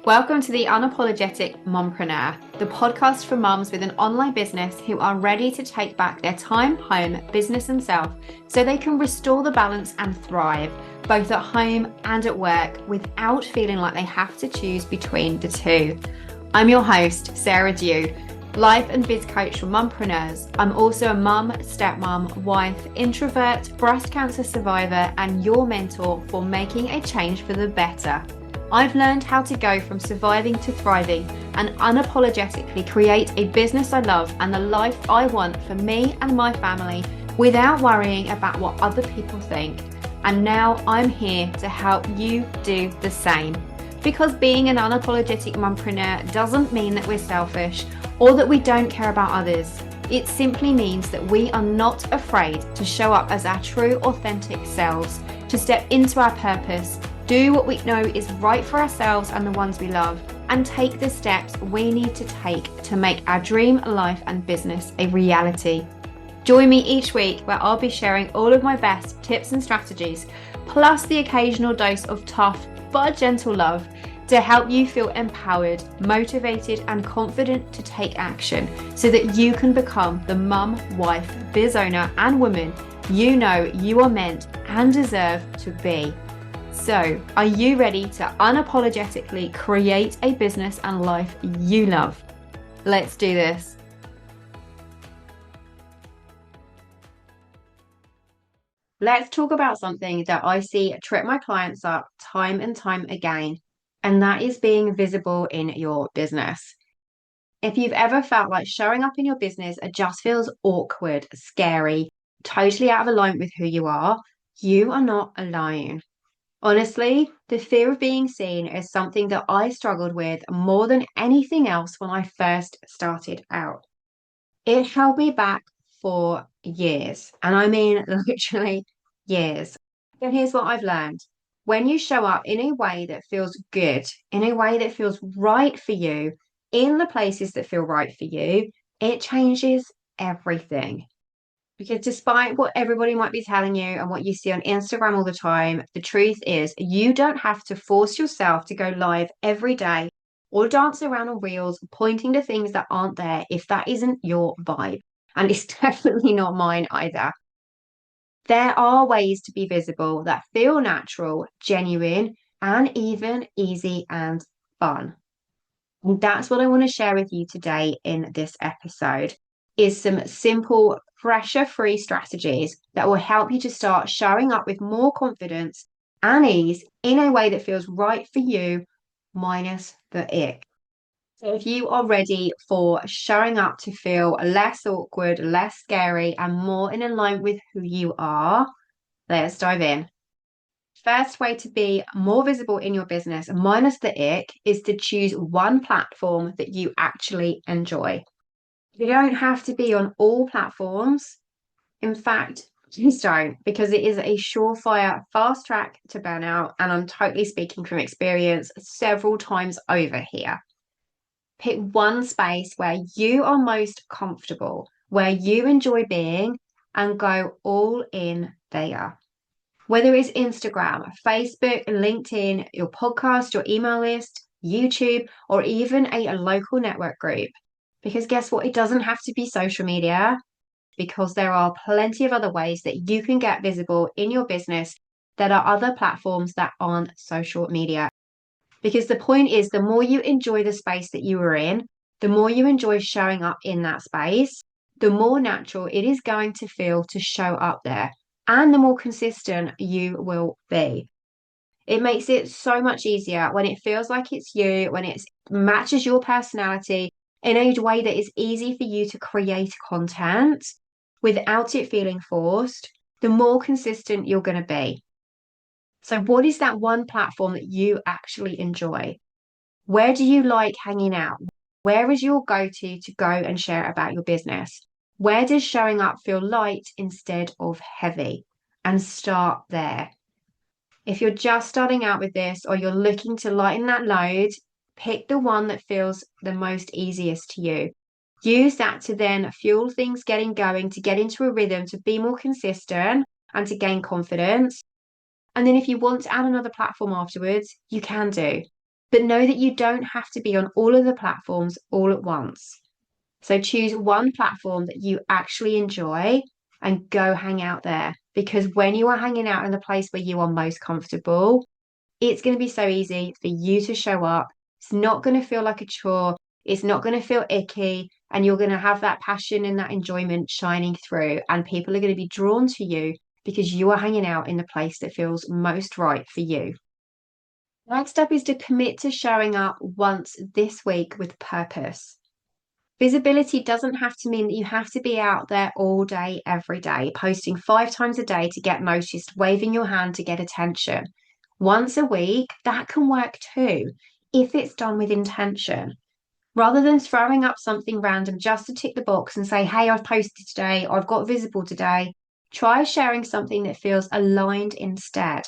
Welcome to the Unapologetic Mompreneur, the podcast for mums with an online business who are ready to take back their time, home, business, and self so they can restore the balance and thrive, both at home and at work, without feeling like they have to choose between the two. I'm your host, Sarah Dew, life and biz coach for mumpreneurs. I'm also a mum, stepmom, wife, introvert, breast cancer survivor, and your mentor for making a change for the better. I've learned how to go from surviving to thriving and unapologetically create a business I love and the life I want for me and my family without worrying about what other people think. And now I'm here to help you do the same. Because being an unapologetic mumpreneur doesn't mean that we're selfish or that we don't care about others. It simply means that we are not afraid to show up as our true, authentic selves, to step into our purpose, do what we know is right for ourselves and the ones we love, and take the steps we need to take to make our dream life and business a reality. Join me each week where I'll be sharing all of my best tips and strategies, plus the occasional dose of tough but gentle love to help you feel empowered, motivated, and confident to take action so that you can become the mum, wife, biz owner, and woman you know you are meant and deserve to be. So, are you ready to unapologetically create a business and life you love? Let's do this. Let's talk about something that I see trip my clients up time and time again, and that is being visible in your business. If you've ever felt like showing up in your business, it just feels awkward, scary, totally out of alignment with who you are not alone. Honestly, the fear of being seen is something that I struggled with more than anything else when I first started out. It held me back for years, and I mean literally years. And here's what I've learned. When you show up in a way that feels good, in a way that feels right for you, in the places that feel right for you, it changes everything. Because despite what everybody might be telling you and what you see on Instagram all the time, the truth is you don't have to force yourself to go live every day or dance around on reels, pointing to things that aren't there if that isn't your vibe. And it's definitely not mine either. There are ways to be visible that feel natural, genuine, and even easy and fun. And that's what I want to share with you today in this episode is some simple pressure-free strategies that will help you to start showing up with more confidence and ease in a way that feels right for you, minus the ick. So if you are ready for showing up to feel less awkward, less scary, and more in line with who you are, let's dive in. First way to be more visible in your business, minus the ick, is to choose one platform that you actually enjoy. You don't have to be on all platforms. In fact, please don't, because it is a surefire fast track to burnout. And I'm totally speaking from experience several times over here. Pick one space where you are most comfortable, where you enjoy being, and go all in there. Whether it's Instagram, Facebook, LinkedIn, your podcast, your email list, YouTube, or even a local network group. Because guess what? It doesn't have to be social media, because there are plenty of other ways that you can get visible in your business that are other platforms that aren't social media. Because the point is, the more you enjoy the space that you are in, the more you enjoy showing up in that space, the more natural it is going to feel to show up there, and the more consistent you will be. It makes it so much easier when it feels like it's you, when it matches your personality in a way that is easy for you to create content without it feeling forced, the more consistent you're going to be. So, what is that one platform that you actually enjoy? Where do you like hanging out? Where is your go-to go and share about your business? Where does showing up feel light instead of heavy? And start there. If you're just starting out with this or you're looking to lighten that load, pick the one that feels the most easiest to you. Use that to then fuel things getting going, to get into a rhythm, to be more consistent and to gain confidence. And then if you want to add another platform afterwards, you can do. But know that you don't have to be on all of the platforms all at once. So choose one platform that you actually enjoy and go hang out there. Because when you are hanging out in the place where you are most comfortable, it's going to be so easy for you to show up. It's not going to feel like a chore. It's not going to feel icky. And you're going to have that passion and that enjoyment shining through. And people are going to be drawn to you because you are hanging out in the place that feels most right for you. Next up is to commit to showing up once this week with purpose. Visibility doesn't have to mean that you have to be out there all day, every day, posting 5 times a day to get noticed, waving your hand to get attention. Once a week, that can work too, if it's done with intention. Rather than throwing up something random just to tick the box and say, hey, I've posted today, I've got visible today, try sharing something that feels aligned instead.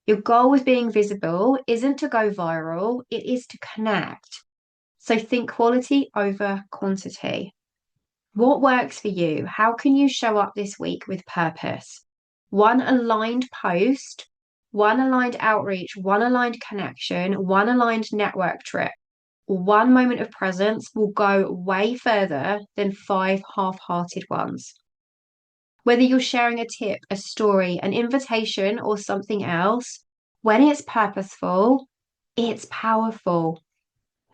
Your goal with being visible isn't to go viral, it is to connect. So think quality over quantity. What works for you? How can you show up this week with purpose? One aligned post, one aligned outreach, one aligned connection, one aligned network trip, one moment of presence will go way further than 5 half-hearted ones. Whether you're sharing a tip, a story, an invitation, or something else, when it's purposeful, it's powerful.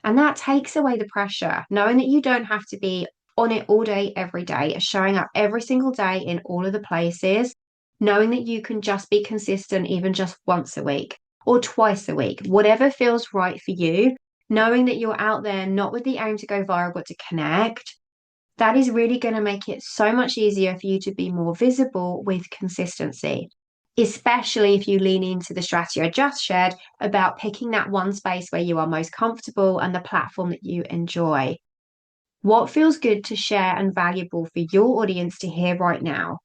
And that takes away the pressure, knowing that you don't have to be on it all day, every day, showing up every single day in all of the places, knowing that you can just be consistent, even just once a week or twice a week, whatever feels right for you, knowing that you're out there not with the aim to go viral, but to connect. That is really going to make it so much easier for you to be more visible with consistency, especially if you lean into the strategy I just shared about picking that one space where you are most comfortable and the platform that you enjoy. What feels good to share and valuable for your audience to hear right now?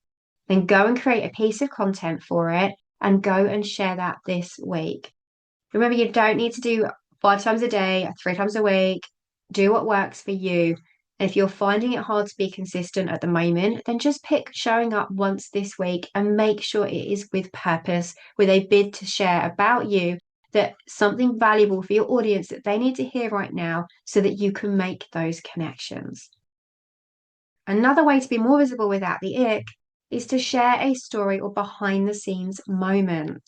Then go and create a piece of content for it and go and share that this week. Remember, you don't need to do 5 times a day, 3 times a week. Do what works for you. If you're finding it hard to be consistent at the moment, then just pick showing up once this week and make sure it is with purpose, with a bid to share about you, that something valuable for your audience that they need to hear right now so that you can make those connections. Another way to be more visible without the ick is to share a story or behind the scenes moment.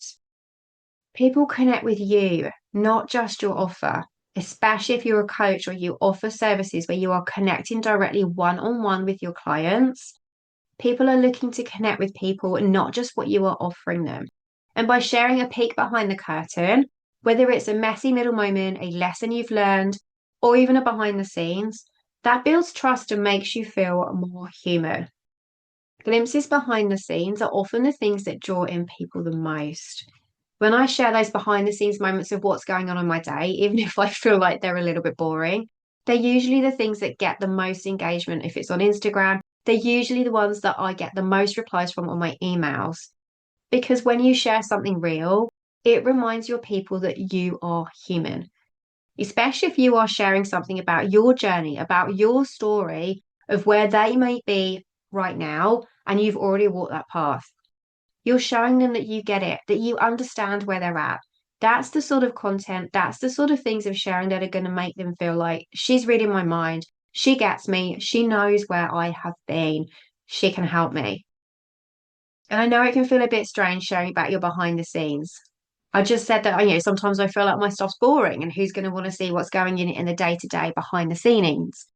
People connect with you, not just your offer, especially if you're a coach or you offer services where you are connecting directly one on one with your clients. People are looking to connect with people and not just what you are offering them. And by sharing a peek behind the curtain, whether it's a messy middle moment, a lesson you've learned, or even a behind the scenes, that builds trust and makes you feel more human. Glimpses behind the scenes are often the things that draw in people the most. When I share those behind the scenes moments of what's going on in my day, even if I feel like they're a little bit boring, they're usually the things that get the most engagement. If it's on Instagram, they're usually the ones that I get the most replies from on my emails. Because when you share something real, it reminds your people that you are human, especially if you are sharing something about your journey, about your story of where they may be right now, and you've already walked that path. You're showing them that you get it, that you understand where they're at. That's the sort of content, that's the sort of things of sharing that are going to make them feel like she's reading my mind. She gets me. She knows where I have been. She can help me. And I know it can feel a bit strange sharing about your behind the scenes. I just said that, sometimes I feel like my stuff's boring and who's going to want to see what's going in the day to day behind the scenes.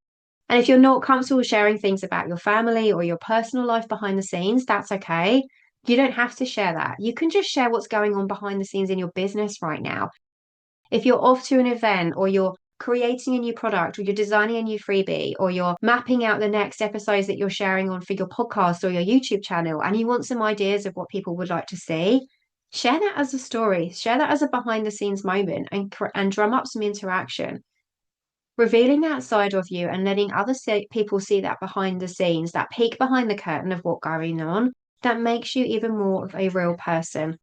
And if you're not comfortable sharing things about your family or your personal life behind the scenes, that's okay. You don't have to share that. You can just share what's going on behind the scenes in your business right now. If you're off to an event or you're creating a new product or you're designing a new freebie or you're mapping out the next episodes that you're sharing on for your podcast or your YouTube channel and you want some ideas of what people would like to see, share that as a story, share that as a behind the scenes moment and drum up some interaction. Revealing that side of you and letting people see that behind the scenes, that peek behind the curtain of what's going on, that makes you even more of a real person.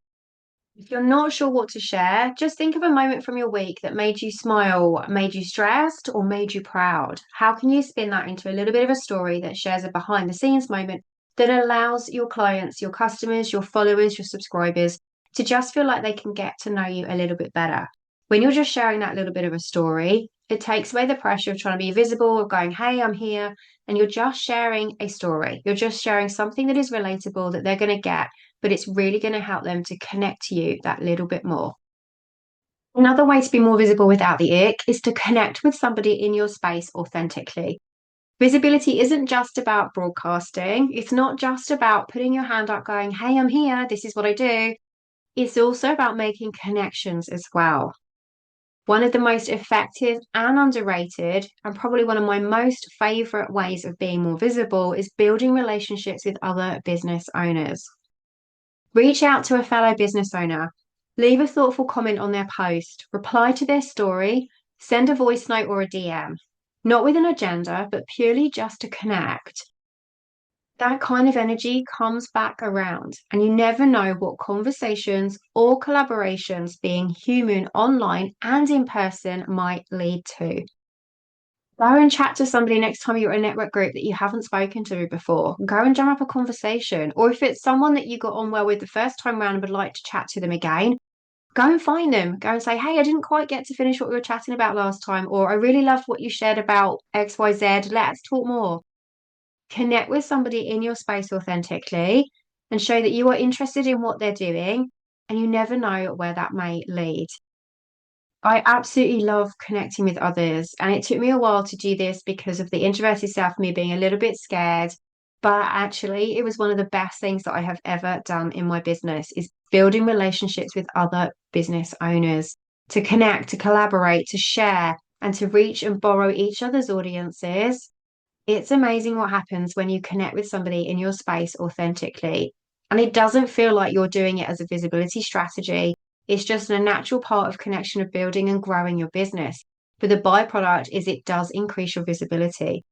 If you're not sure what to share, just think of a moment from your week that made you smile, made you stressed, or made you proud. How can you spin that into a little bit of a story that shares a behind the scenes moment that allows your clients, your customers, your followers, your subscribers to just feel like they can get to know you a little bit better? When you're just sharing that little bit of a story, it takes away the pressure of trying to be visible, of going, hey, I'm here. And you're just sharing a story. You're just sharing something that is relatable that they're going to get, but it's really going to help them to connect to you that little bit more. Another way to be more visible without the ick is to connect with somebody in your space authentically. Visibility isn't just about broadcasting. It's not just about putting your hand up, going, hey, I'm here. This is what I do. It's also about making connections as well. One of the most effective and underrated, and probably one of my most favorite ways of being more visible, is building relationships with other business owners. Reach out to a fellow business owner, leave a thoughtful comment on their post, reply to their story, send a voice note or a DM, not with an agenda, but purely just to connect. That kind of energy comes back around, and you never know what conversations or collaborations being human online and in person might lead to. Go and chat to somebody next time you're at a network group that you haven't spoken to before. Go and drum up a conversation. Or if it's someone that you got on well with the first time round and would like to chat to them again, go and find them. Go and say, hey, I didn't quite get to finish what we were chatting about last time, or I really loved what you shared about XYZ. Let's talk more. Connect with somebody in your space authentically and show that you are interested in what they're doing, and you never know where that may lead. I absolutely love connecting with others, and it took me a while to do this because of the introverted self, me being a little bit scared. But actually, it was one of the best things that I have ever done in my business is building relationships with other business owners to connect, to collaborate, to share, and to reach and borrow each other's audiences. It's amazing what happens when you connect with somebody in your space authentically. And it doesn't feel like you're doing it as a visibility strategy. It's just a natural part of connection of building and growing your business. But the byproduct is it does increase your visibility.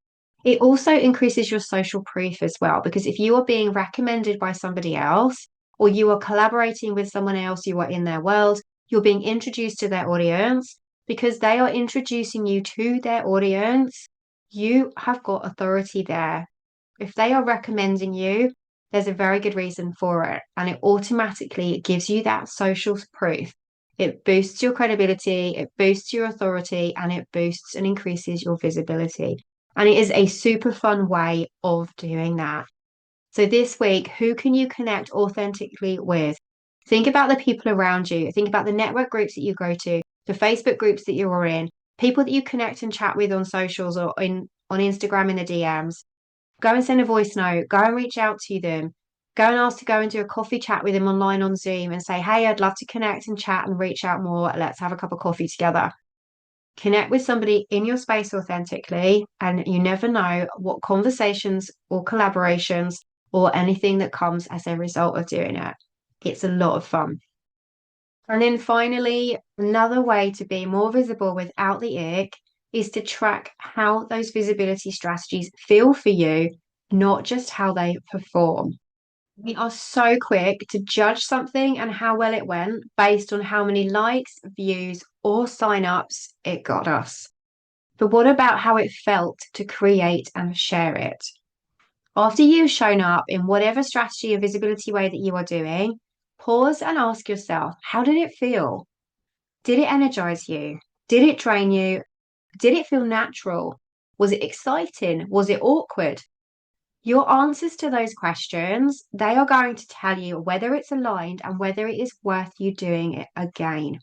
It also increases your social proof as well, because if you are being recommended by somebody else or you are collaborating with someone else, you are in their world, you're being introduced to their audience because they are introducing you to their audience, you have got authority there. If they are recommending you, there's a very good reason for it. And it automatically gives you that social proof. It boosts your credibility, it boosts your authority, and it boosts and increases your visibility. And it is a super fun way of doing that. So this week, who can you connect authentically with? Think about the people around you. Think about the network groups that you go to, the Facebook groups that you're in, people that you connect and chat with on socials or on Instagram in the DMs. Go and send a voice note. Go and reach out to them. Go and ask to go and do a coffee chat with them online on Zoom and say, hey, I'd love to connect and chat and reach out more. Let's have a cup of coffee together. Connect with somebody in your space authentically, and you never know what conversations or collaborations or anything that comes as a result of doing it. It's a lot of fun. And then finally, another way to be more visible without the ick is to track how those visibility strategies feel for you, not just how they perform. We are so quick to judge something and how well it went based on how many likes, views, or sign-ups it got us. But what about how it felt to create and share it? After you've shown up in whatever strategy or visibility way that you are doing, pause and ask yourself, how did it feel? Did it energize you? Did it drain you? Did it feel natural? Was it exciting? Was it awkward? Your answers to those questions, they are going to tell you whether it's aligned and whether it is worth you doing it again.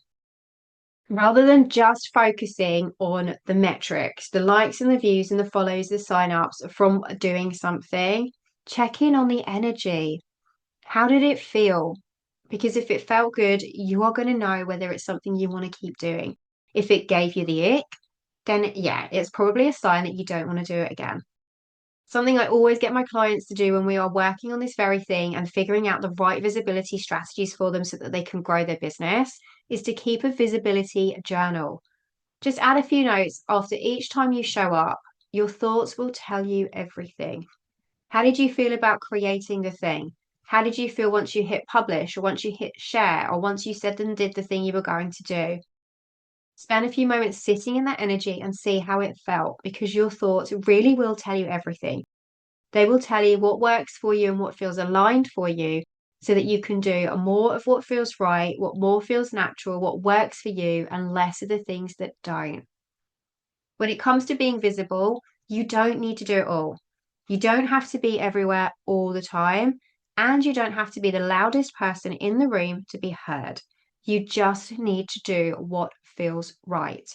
Rather than just focusing on the metrics, the likes and the views and the follows, the sign-ups from doing something, check in on the energy. How did it feel? Because if it felt good, you are going to know whether it's something you want to keep doing. If it gave you the ick, then yeah, it's probably a sign that you don't want to do it again. Something I always get my clients to do when we are working on this very thing and figuring out the right visibility strategies for them so that they can grow their business is to keep a visibility journal. Just add a few notes after each time you show up. Your thoughts will tell you everything. How did you feel about creating the thing? How did you feel once you hit publish or once you hit share or once you said and did the thing you were going to do? Spend a few moments sitting in that energy and see how it felt because your thoughts really will tell you everything. They will tell you what works for you and what feels aligned for you so that you can do more of what feels right, what more feels natural, what works for you, and less of the things that don't. When it comes to being visible, you don't need to do it all. You don't have to be everywhere all the time, and you don't have to be the loudest person in the room to be heard. You just need to do what feels right.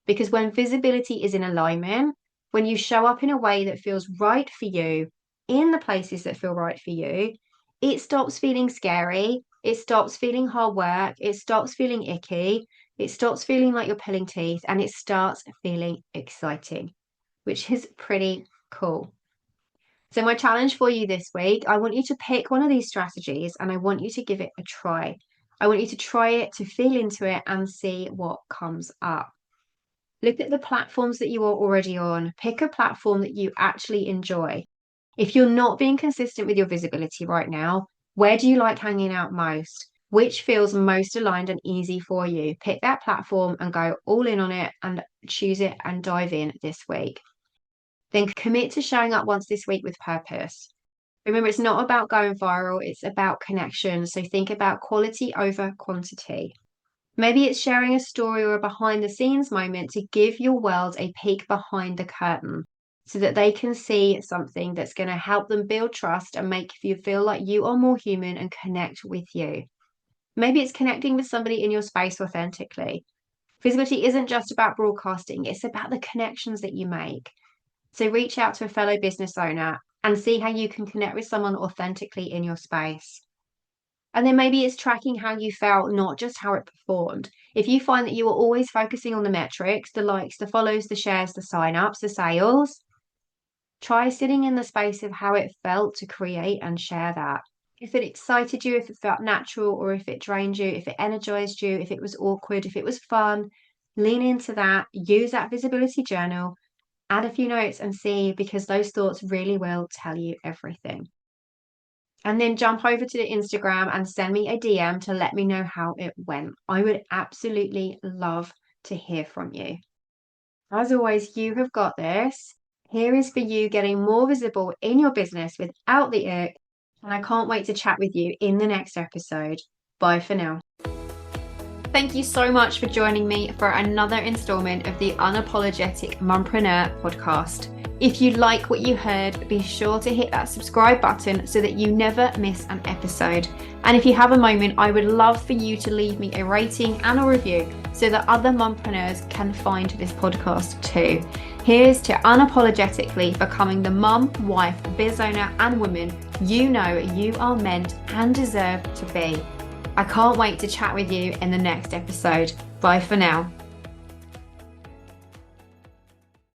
Because when visibility is in alignment, when you show up in a way that feels right for you, in the places that feel right for you, it stops feeling scary. It stops feeling hard work. It stops feeling icky. It stops feeling like you're pulling teeth, and it starts feeling exciting, which is pretty cool. So, my challenge for you this week, I want you to pick one of these strategies and I want you to give it a try. I want you to try it, to feel into it, and see what comes up. Look at the platforms that you are already on. Pick a platform that you actually enjoy. If you're not being consistent with your visibility right now, where do you like hanging out most? Which feels most aligned and easy for you? Pick that platform and go all in on it and choose it and dive in this week. Then commit to showing up once this week with purpose. Remember, it's not about going viral, it's about connection. So think about quality over quantity. Maybe it's sharing a story or a behind the scenes moment to give your world a peek behind the curtain so that they can see something that's going to help them build trust and make you feel like you are more human and connect with you. Maybe it's connecting with somebody in your space authentically. Visibility isn't just about broadcasting, it's about the connections that you make. So reach out to a fellow business owner and see how you can connect with someone authentically in your space. And then maybe it's tracking how you felt, not just how it performed. If you find that you are always focusing on the metrics, the likes, the follows, the shares, the sign-ups, the sales, try sitting in the space of how it felt to create and share that. If it excited you, if it felt natural, or if it drained you, if it energized you, if it was awkward, if it was fun, lean into that, use that visibility journal, add a few notes and see, because those thoughts really will tell you everything. And then jump over to the Instagram and send me a DM to let me know how it went. I would absolutely love to hear from you. As always, you have got this. Here is for you getting more visible in your business without the ick. And I can't wait to chat with you in the next episode. Bye for now. Thank you so much for joining me for another installment of the Unapologetic Mumpreneur podcast. If you like what you heard, be sure to hit that subscribe button so that you never miss an episode. And if you have a moment, I would love for you to leave me a rating and a review so that other mumpreneurs can find this podcast too. Here's to unapologetically becoming the mum, wife, biz owner, and woman you know you are meant and deserve to be. I can't wait to chat with you in the next episode. Bye for now.